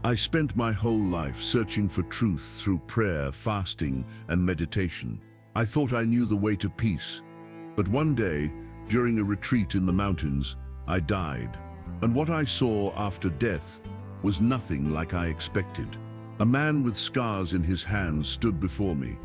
I spent my whole life searching for truth through prayer, fasting, and meditation. I thought I knew the way to peace. But one day, during a retreat in the mountains, I died. And what I saw after death was nothing like I expected. A man with scars in his hands stood before me,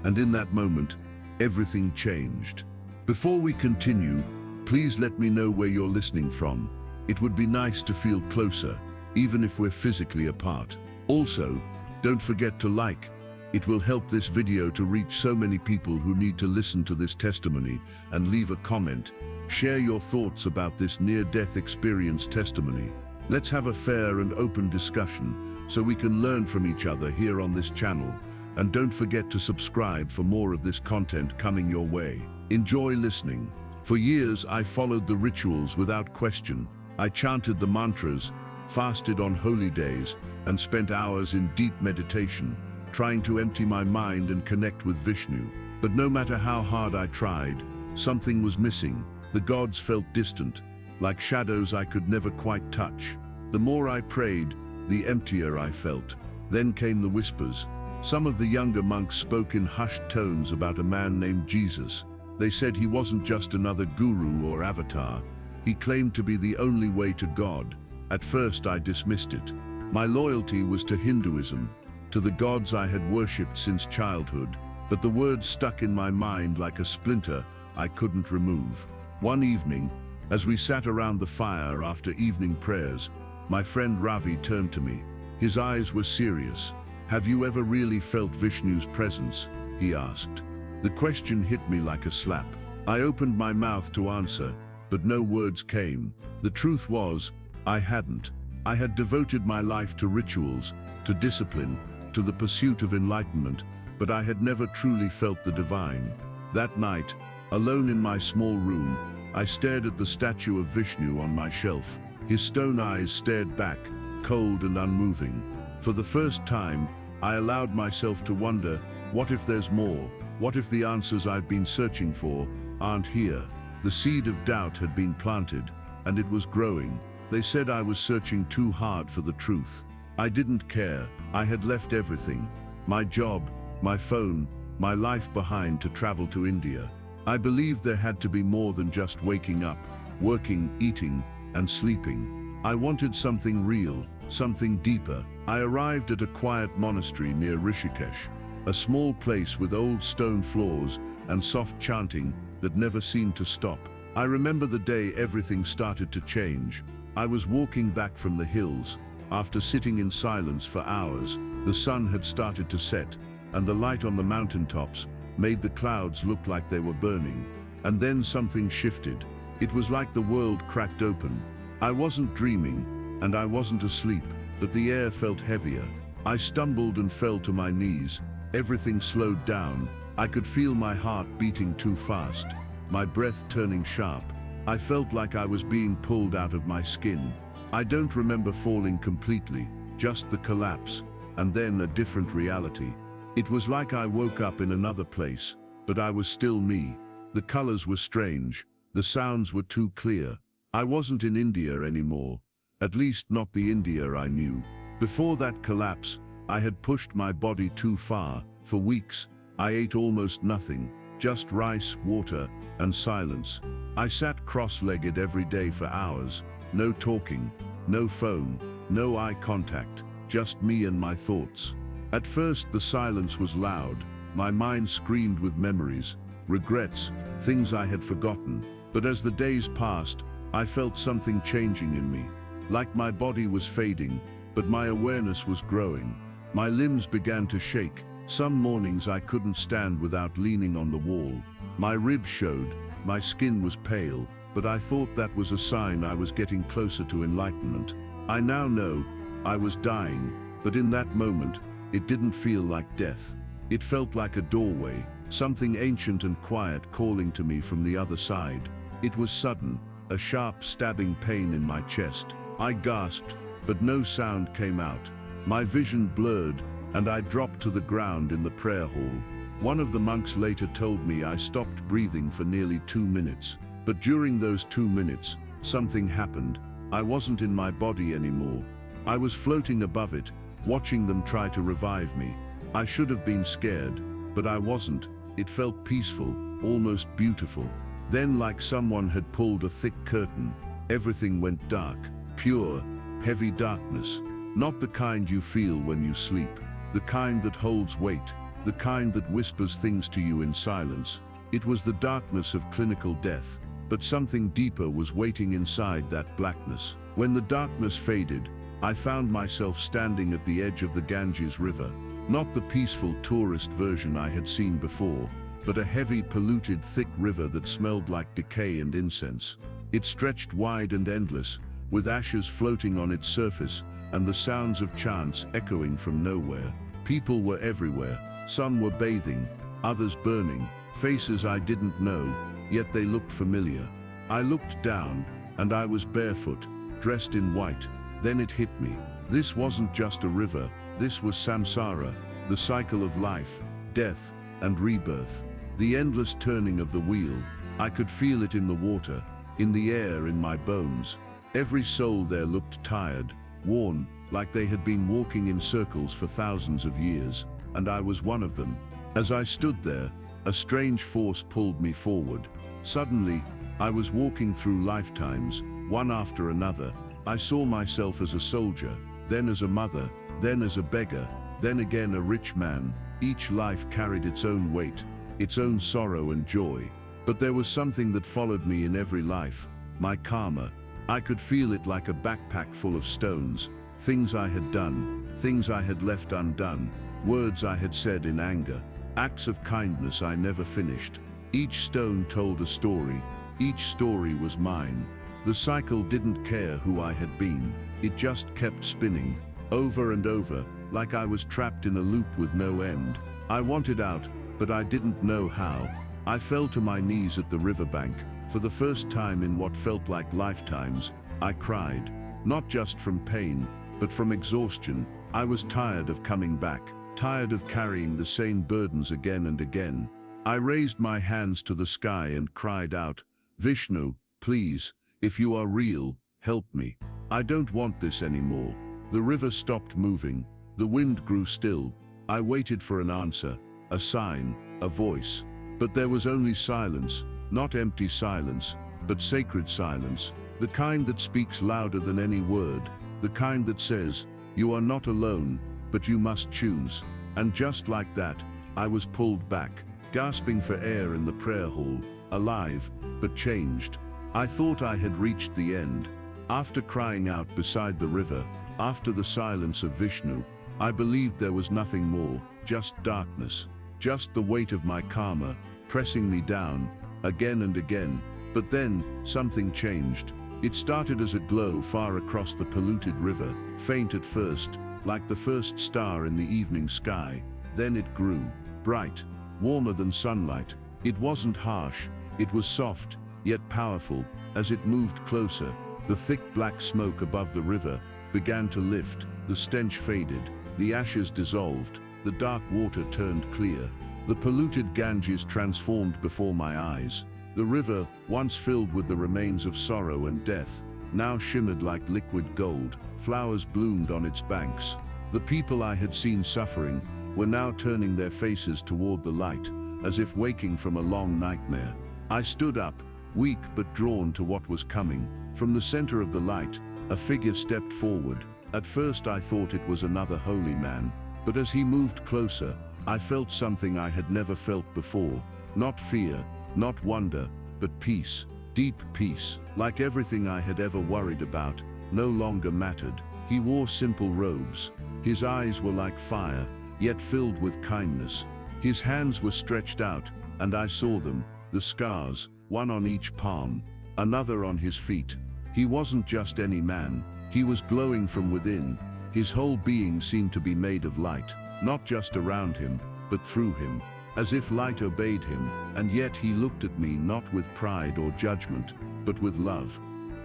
and in that moment, everything changed. Before we continue, please let me know where you're listening from. It would be nice to feel closer, even if we're physically apart. Also, don't forget to like. It will help this video to reach so many people who need to listen to this testimony, and leave a comment. Share your thoughts about this near-death experience testimony. Let's have a fair and open discussion so we can learn from each other here on this channel. And don't forget to subscribe for more of this content coming your way. Enjoy listening. For years, I followed the rituals without question. I chanted the mantras, fasted on holy days, and spent hours in deep meditation, trying to empty my mind and connect with Vishnu. But no matter how hard I tried, something was missing. The gods felt distant, like shadows I could never quite touch. The more I prayed, the emptier I felt. Then came the whispers. Some of the younger monks spoke in hushed tones about a man named Jesus. They said he wasn't just another guru or avatar. He claimed to be the only way to God. At first I dismissed it. My loyalty was to Hinduism, to the gods I had worshipped since childhood. But the words stuck in my mind like a splinter I couldn't remove. One evening, as we sat around the fire after evening prayers, my friend Ravi turned to me. His eyes were serious. "Have you ever really felt Vishnu's presence?" he asked. The question hit me like a slap. I opened my mouth to answer, but no words came. The truth was, I hadn't. I had devoted my life to rituals, to discipline, to the pursuit of enlightenment, but I had never truly felt the divine. That night, alone in my small room, I stared at the statue of Vishnu on my shelf. His stone eyes stared back, cold and unmoving. For the first time, I allowed myself to wonder, what if there's more? What if the answers I've been searching for aren't here? The seed of doubt had been planted, and it was growing. They said I was searching too hard for the truth. I didn't care. I had left everything. My job, my phone, my life behind to travel to India. I believed there had to be more than just waking up, working, eating, and sleeping. I wanted something real, something deeper. I arrived at a quiet monastery near Rishikesh, a small place with old stone floors and soft chanting that never seemed to stop. I remember the day everything started to change. I was walking back from the hills. After sitting in silence for hours, the sun had started to set, and the light on the mountaintops made the clouds look like they were burning. And then something shifted. It was like the world cracked open. I wasn't dreaming, and I wasn't asleep, but the air felt heavier. I stumbled and fell to my knees. Everything slowed down. I could feel my heart beating too fast, my breath turning sharp. I felt like I was being pulled out of my skin. I don't remember falling completely, just the collapse, and then a different reality. It was like I woke up in another place, but I was still me. The colors were strange, the sounds were too clear. I wasn't in India anymore, at least not the India I knew. Before that collapse, I had pushed my body too far. For weeks, I ate almost nothing, just rice, water, and silence. I sat cross-legged every day for hours, no talking, no phone, no eye contact, just me and my thoughts. At first, the silence was loud. My mind screamed with memories, regrets, things I had forgotten. But as the days passed, I felt something changing in me. Like my body was fading, but my awareness was growing. My limbs began to shake. Some mornings I couldn't stand without leaning on the wall. My ribs showed, my skin was pale, but I thought that was a sign I was getting closer to enlightenment. I now know I was dying, but in that moment, it didn't feel like death. It felt like a doorway, something ancient and quiet calling to me from the other side. It was sudden, a sharp stabbing pain in my chest. I gasped, but no sound came out. My vision blurred, and I dropped to the ground in the prayer hall. One of the monks later told me I stopped breathing for nearly 2 minutes. But during those 2 minutes, something happened. I wasn't in my body anymore. I was floating above it, watching them try to revive me. I should have been scared, but I wasn't. It felt peaceful, almost beautiful. Then, like someone had pulled a thick curtain, everything went dark, pure, heavy darkness. Not the kind you feel when you sleep, the kind that holds weight, the kind that whispers things to you in silence. It was the darkness of clinical death, but something deeper was waiting inside that blackness. When the darkness faded, I found myself standing at the edge of the Ganges River. Not the peaceful tourist version I had seen before, but a heavy, polluted, thick river that smelled like decay and incense. It stretched wide and endless, with ashes floating on its surface and the sounds of chants echoing from nowhere. People were everywhere. Some were bathing, others burning, faces I didn't know, yet they looked familiar. I looked down, and I was barefoot, dressed in white. Then it hit me. This wasn't just a river, this was samsara, the cycle of life, death, and rebirth. The endless turning of the wheel. I could feel it in the water, in the air, in my bones. Every soul there looked tired, worn, like they had been walking in circles for thousands of years, and I was one of them. As I stood there, a strange force pulled me forward. Suddenly, I was walking through lifetimes, one after another. I saw myself as a soldier, then as a mother, then as a beggar, then again a rich man. Each life carried its own weight, its own sorrow and joy. But there was something that followed me in every life, my karma. I could feel it like a backpack full of stones, things I had done, things I had left undone, words I had said in anger, acts of kindness I never finished. Each stone told a story, each story was mine. The cycle didn't care who I had been, it just kept spinning, over and over, like I was trapped in a loop with no end. I wanted out, but I didn't know how. I fell to my knees at the riverbank. For the first time in what felt like lifetimes, I cried, not just from pain, but from exhaustion. I was tired of coming back, tired of carrying the same burdens again and again. I raised my hands to the sky and cried out, Vishnu, please, if you are real, help me. I don't want this anymore. The river stopped moving. The wind grew still. I waited for an answer, a sign, a voice. But there was only silence, not empty silence, but sacred silence, the kind that speaks louder than any word, the kind that says, you are not alone, but you must choose. And just like that, I was pulled back, gasping for air in the prayer hall, alive, but changed. I thought I had reached the end. After crying out beside the river, after the silence of Vishnu, I believed there was nothing more, just darkness, just the weight of my karma, pressing me down, again and again. But then, something changed. It started as a glow far across the polluted river, faint at first, like the first star in the evening sky. Then it grew, bright, warmer than sunlight. It wasn't harsh, it was soft, yet powerful. As it moved closer, the thick black smoke above the river began to lift, the stench faded, the ashes dissolved, the dark water turned clear. The polluted Ganges transformed before my eyes. The river, once filled with the remains of sorrow and death, now shimmered like liquid gold. Flowers bloomed on its banks. The people I had seen suffering were now turning their faces toward the light, as if waking from a long nightmare. I stood up, weak but drawn to what was coming. From the center of the light, a figure stepped forward. At first I thought it was another holy man, but as he moved closer, I felt something I had never felt before. Not fear, not wonder, but peace, deep peace. Like everything I had ever worried about, no longer mattered. He wore simple robes. His eyes were like fire, yet filled with kindness. His hands were stretched out, and I saw them, the scars, one on each palm, another on his feet. He wasn't just any man, he was glowing from within. His whole being seemed to be made of light, not just around him, but through him, as if light obeyed him, and yet he looked at me not with pride or judgment, but with love.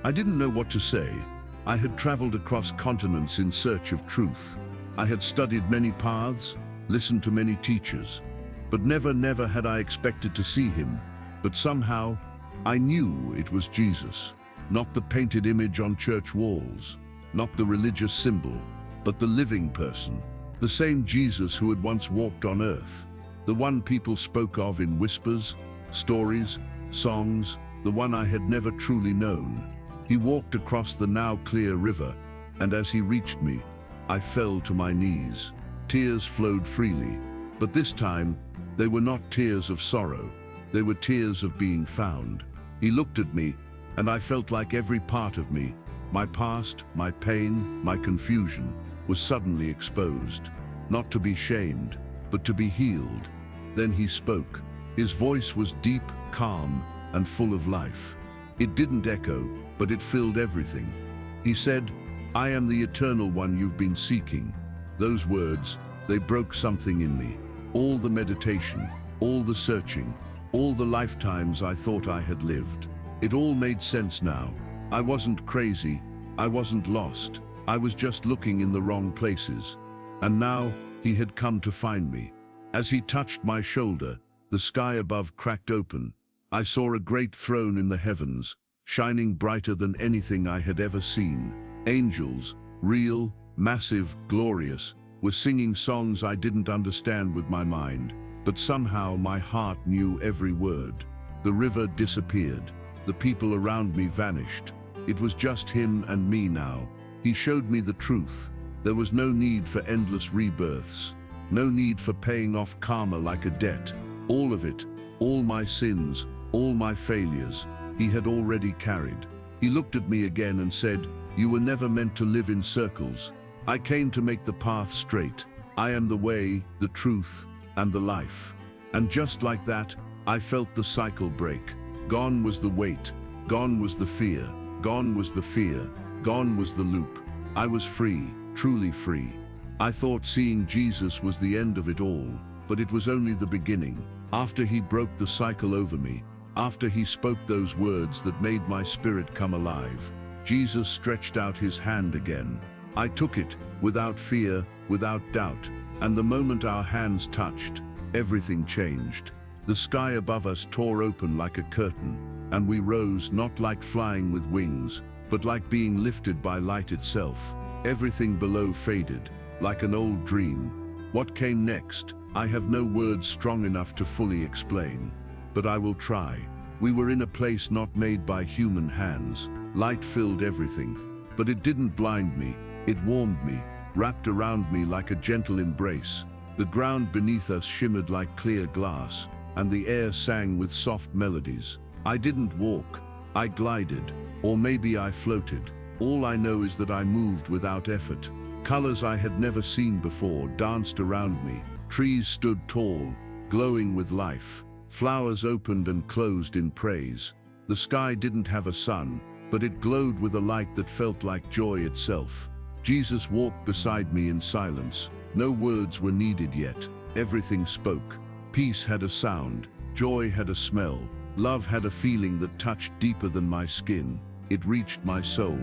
I didn't know what to say. I had traveled across continents in search of truth. I had studied many paths, listened to many teachers, but never had I expected to see him. But somehow, I knew it was Jesus, not the painted image on church walls. not the religious symbol, but the living person. The same Jesus who had once walked on earth. The one people spoke of in whispers, stories, songs, the one I had never truly known. He walked across the now clear river, and as he reached me, I fell to my knees. Tears flowed freely, but this time, they were not tears of sorrow. They were tears of being found. He looked at me, and I felt like every part of me, my past, my pain, my confusion, was suddenly exposed. Not to be shamed, but to be healed. Then he spoke. His voice was deep, calm, and full of life. It didn't echo, but it filled everything. He said, "I am the eternal one you've been seeking." Those words, they broke something in me. All the meditation, all the searching, all the lifetimes I thought I had lived. It all made sense now. I wasn't crazy, I wasn't lost. I was just looking in the wrong places. And now, he had come to find me. As he touched my shoulder, the sky above cracked open. I saw a great throne in the heavens, shining brighter than anything I had ever seen. Angels, real, massive, glorious, were singing songs I didn't understand with my mind, but somehow my heart knew every word. The river disappeared. The people around me vanished. It was just him and me now. He showed me the truth. There was no need for endless rebirths. No need for paying off karma like a debt. All of it, all my sins, all my failures, he had already carried. He looked at me again and said, "You were never meant to live in circles. I came to make the path straight. I am the way, the truth, and the life." And just like that, I felt the cycle break. Gone was the weight. Gone was the fear. Gone was the fear. Gone was the loop. I was free, truly free. I thought seeing Jesus was the end of it all, but it was only the beginning. After he broke the cycle over me, after he spoke those words that made my spirit come alive, Jesus stretched out his hand again. I took it, without fear, without doubt, and the moment our hands touched, everything changed. The sky above us tore open like a curtain, and we rose not like flying with wings, but like being lifted by light itself. Everything below faded, like an old dream. What came next, I have no words strong enough to fully explain, but I will try. We were in a place not made by human hands. Light filled everything, but it didn't blind me. It warmed me, wrapped around me like a gentle embrace. The ground beneath us shimmered like clear glass, and the air sang with soft melodies. I didn't walk, I glided, or maybe I floated. All I know is that I moved without effort. Colors I had never seen before danced around me. Trees stood tall, glowing with life. Flowers opened and closed in praise. The sky didn't have a sun, but it glowed with a light that felt like joy itself. Jesus walked beside me in silence. No words were needed yet. Everything spoke. Peace had a sound. Joy had a smell. Love had a feeling that touched deeper than my skin. It reached my soul.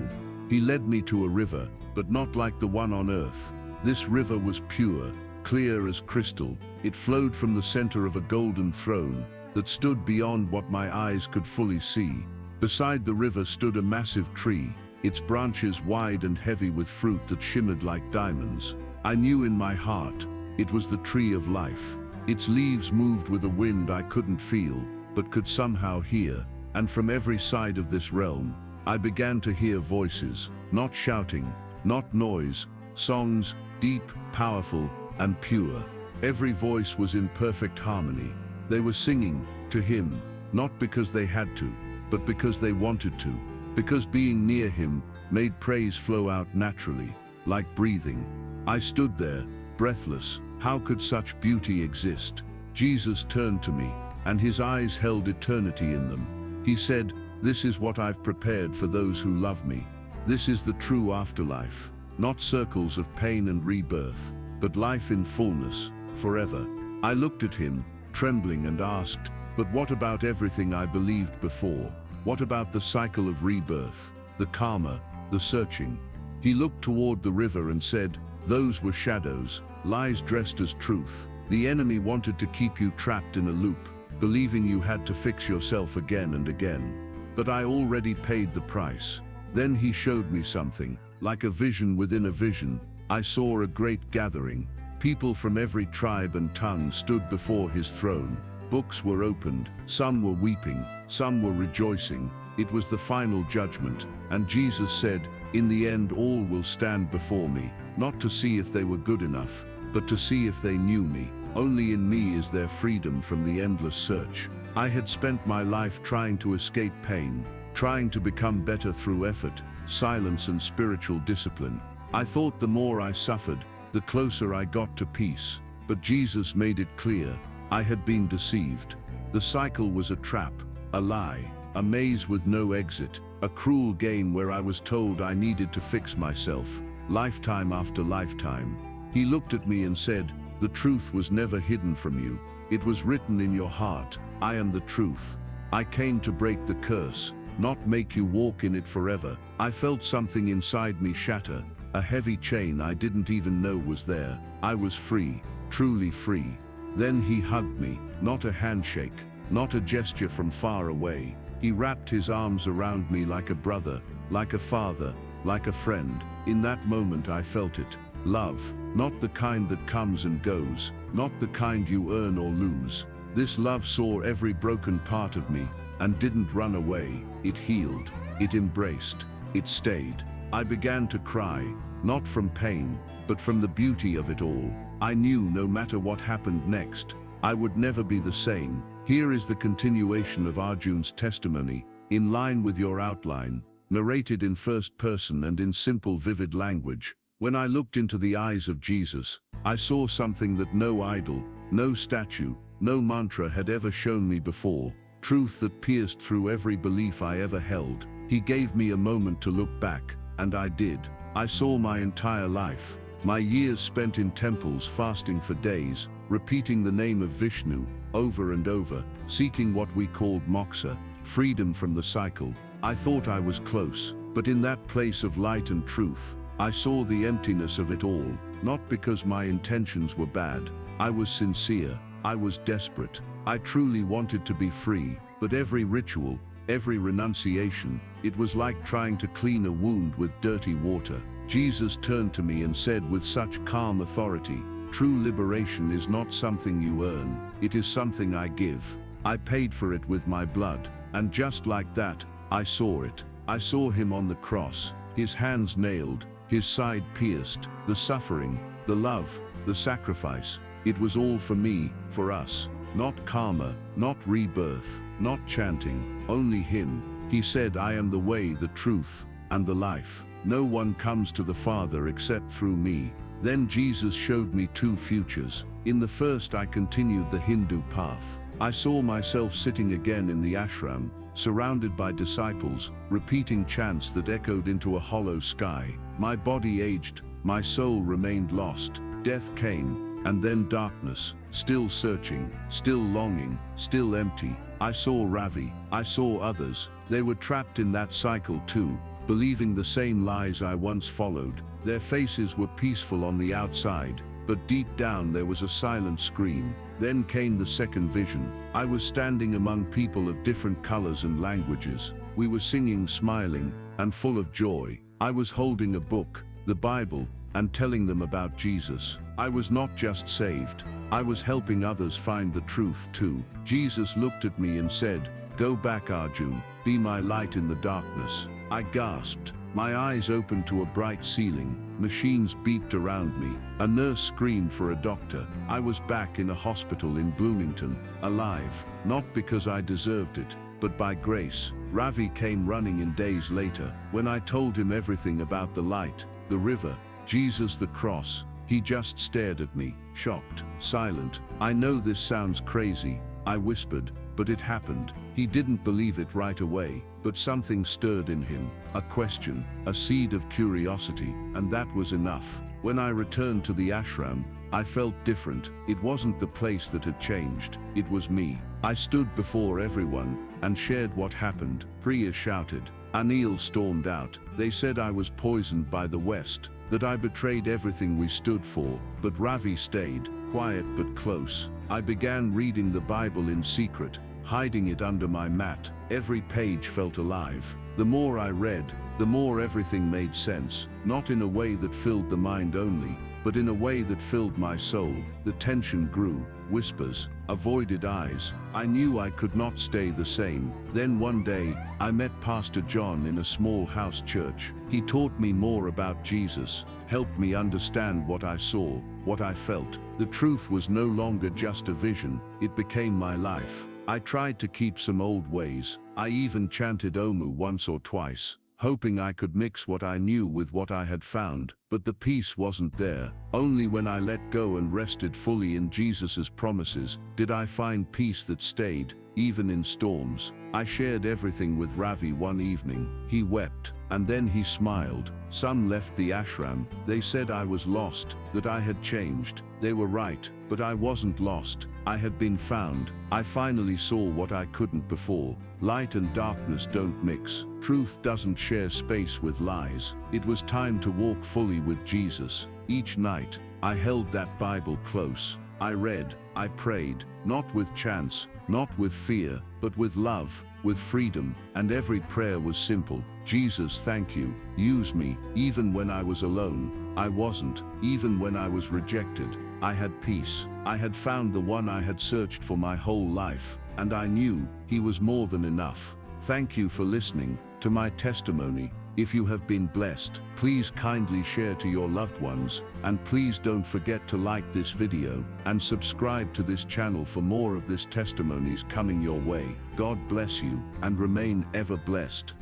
He led me to a river, but not like the one on earth. This river was pure, clear as crystal. It flowed from the center of a golden throne that stood beyond what my eyes could fully see. Beside the river stood a massive tree, its branches wide and heavy with fruit that shimmered like diamonds. I knew in my heart it was the tree of life. Its leaves moved with a wind I couldn't feel, but could somehow hear. And from every side of this realm, I began to hear voices, not shouting, not noise, songs, deep, powerful, and pure. Every voice was in perfect harmony. They were singing to him, not because they had to, but because they wanted to, because being near him made praise flow out naturally, like breathing. I stood there, breathless. How could such beauty exist? Jesus turned to me, and his eyes held eternity in them. He said, "This is what I've prepared for those who love me. This is the true afterlife, not circles of pain and rebirth, but life in fullness, forever." I looked at him, trembling, and asked, "But what about everything I believed before? What about the cycle of rebirth, the karma, the searching?" He looked toward the river and said, "Those were shadows, lies dressed as truth. The enemy wanted to keep you trapped in a loop, believing you had to fix yourself again and again. But I already paid the price." Then he showed me something, Like a vision within a vision, I saw a great gathering. People from every tribe and tongue stood before his throne. Books were opened, some were weeping, some were rejoicing. It was the final judgment, and Jesus said, "In the end all will stand before me, not to see if they were good enough, but to see if they knew me. Only in me is there freedom from the endless search." I had spent my life trying to escape pain, trying to become better through effort, silence and spiritual discipline. I thought the more I suffered, the closer I got to peace. But Jesus made it clear, I had been deceived. The cycle was a trap, a lie, a maze with no exit, a cruel game where I was told I needed to fix myself, lifetime after lifetime. He looked at me and said, "The truth was never hidden from you. It was written in your heart. I am the truth. I came to break the curse, not make you walk in it forever." I felt something inside me shatter, a heavy chain I didn't even know was there. I was free, truly free. Then he hugged me, not a handshake, not a gesture from far away. He wrapped his arms around me like a brother, like a father, like a friend. In that moment I felt it. Love, not the kind that comes and goes, not the kind you earn or lose. This love saw every broken part of me and didn't run away. It healed, it embraced, it stayed. I began to cry, not from pain, but from the beauty of it all. I knew no matter what happened next, I would never be the same. Here is the continuation of Arjun's testimony, in line with your outline, narrated in first person and in simple, vivid language. When I looked into the eyes of Jesus, I saw something that no idol, no statue, no mantra had ever shown me before. Truth that pierced through every belief I ever held. He gave me a moment to look back, and I did. I saw my entire life, my years spent in temples fasting for days, repeating the name of Vishnu over and over, seeking what we called moksha, freedom from the cycle. I thought I was close, but in that place of light and truth, I saw the emptiness of it all, not because my intentions were bad. I was sincere, I was desperate, I truly wanted to be free, but every ritual, every renunciation, it was like trying to clean a wound with dirty water. Jesus turned to me and said with such calm authority, "True liberation is not something you earn, it is something I give. I paid for it with my blood." And just like that, I saw it. I saw him on the cross, his hands nailed, his side pierced, the suffering, the love, the sacrifice. It was all for me, for us. Not karma, not rebirth, not chanting, only him. He said, "I am the way, the truth, and the life. No one comes to the Father except through me." Then Jesus showed me two futures. In the first I continued the Hindu path. I saw myself sitting again in the ashram, surrounded by disciples, repeating chants that echoed into a hollow sky. My body aged, my soul remained lost. Death came, and then darkness, still searching, still longing, still empty. I saw Ravi, I saw others. They were trapped in that cycle too, believing the same lies I once followed. Their faces were peaceful on the outside, but deep down there was a silent scream. Then came the second vision. I was standing among people of different colors and languages. We were singing, smiling, and full of joy. I was holding a book, the Bible, and telling them about Jesus. I was not just saved, I was helping others find the truth too. Jesus looked at me and said, "Go back, Arjun, be my light in the darkness." I gasped. My eyes opened to a bright ceiling. Machines beeped around me. A nurse screamed for a doctor. I was back in a hospital in Bloomington, alive, not because I deserved it, but by grace. Ravi came running in days later. When I told him everything about the light, the river, Jesus, the cross, he just stared at me, shocked, silent. "I know this sounds crazy," I whispered, "but it happened." He didn't believe it right away, but something stirred in him, a question, a seed of curiosity, and that was enough. When I returned to the ashram, I felt different. It wasn't the place that had changed, it was me. I stood before everyone and shared what happened. Priya shouted. Anil stormed out. They said I was poisoned by the West, that I betrayed everything we stood for, but Ravi stayed, quiet but close. I began reading the Bible in secret, hiding it under my mat. Every page felt alive. The more I read, the more everything made sense, not in a way that filled the mind only, but in a way that filled my soul. The tension grew, whispers, avoided eyes. I knew I could not stay the same. Then one day, I met Pastor John in a small house church. He taught me more about Jesus, helped me understand what I saw, what I felt. The truth was no longer just a vision, it became my life. I tried to keep some old ways. I even chanted Omu once or twice, hoping I could mix what I knew with what I had found, but the peace wasn't there. Only when I let go and rested fully in Jesus's promises did I find peace that stayed, even in storms. I shared everything with Ravi one evening. He wept, and then he smiled. Some left the ashram. They said I was lost, that I had changed. They were right, but I wasn't lost. I had been found. I finally saw what I couldn't before. Light and darkness don't mix. Truth doesn't share space with lies. It was time to walk fully with Jesus. Each night, I held that Bible close. I read, I prayed, not with chance, not with fear, but with love, with freedom, and every prayer was simple. Jesus, thank you. Use me, even when I was alone. I wasn't, even when I was rejected. I had peace. I had found the one I had searched for my whole life, and I knew he was more than enough. Thank you for listening to my testimony. If you have been blessed, please kindly share to your loved ones, and please don't forget to like this video and subscribe to this channel for more of this testimonies coming your way. God bless you, and remain ever blessed.